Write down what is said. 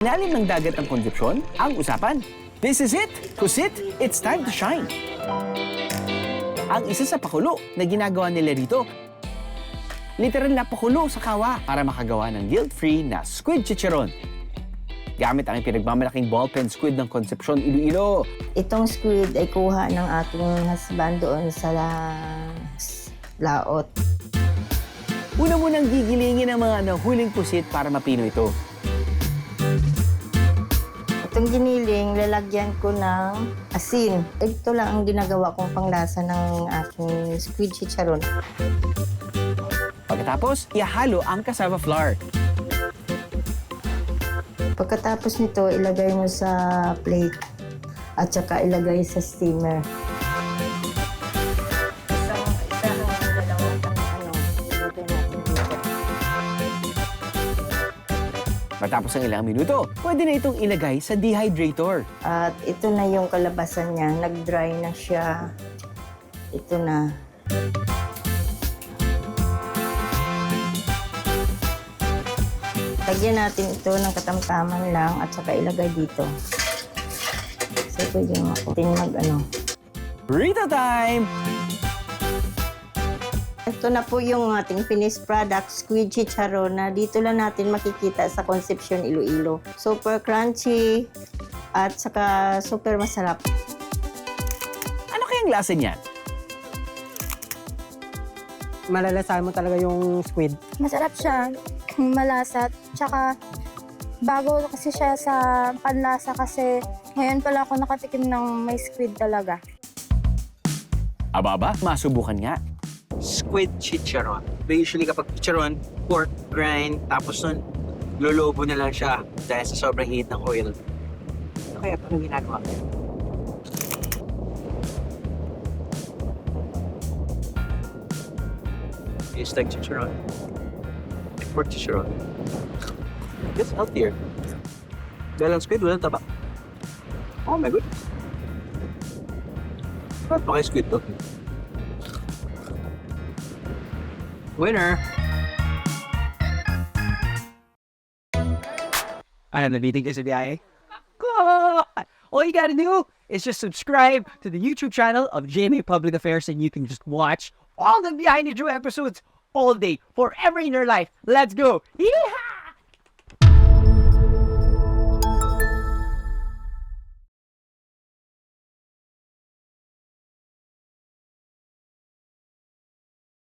Ilalim ng dagat ang konsepsyon, ang usapan. This is it! Kusit, it's time to shine! Ang isa sa pakulo na ginagawa nila rito, literal na pakulo sa kawa para makagawa ng guilt-free na squid chicharon. Gamit ang pinagmamalaking ballpen squid ng Concepcion, Iloilo. Itong squid ay kuha ng aking husband doon sa laot. Una munang gigilingin ang mga nahuling pusit para mapino ito. Itong giniling, lalagyan ko ng asin. Ito lang ang ginagawa kong panglasa ng aking squid chicharon. Pagkatapos, ihalo ang cassava flour. Pagkatapos nito, ilagay mo sa plate at saka ilagay sa steamer. Matapos ang ilang minuto, pwede na itong ilagay sa dehydrator. At ito na yung kalabasan niya. Nag-dry na siya. Ito na. Lagyan natin ito ng katamtaman lang at saka ilagay dito. So, pwede mo natin Rita time! Ito na po yung ating finished product, squid chicharon, na dito lang natin makikita sa Concepcion, Iloilo. Super crunchy at saka super masarap. Ano kayang lasa niyan? Malalasahan mo talaga yung squid. Masarap siya, malasat, tsaka bago kasi siya sa panlasa kasi ngayon pala ako nakatikim ng may squid talaga. Aba, masubukan nga. Squid chicharon. Usually kapag chicharon, pork grind, tapos nun, lulubo na lang siya dahil sa sobrang heat ng oil. Ano kaya paano ginagawa ko? It's like chicharon. Like pork chicharon. It's healthier. Dahil ang squid, walang taba. Oh my goodness. Ba't pa kay squid to? Winner! Ano, nabitig ka sa biyahe? God! All you gotta do is just subscribe to the YouTube channel of GMA Public Affairs and you can just watch all the Behind the Drew episodes all day, forever in your life. Let's go! Yeehaw!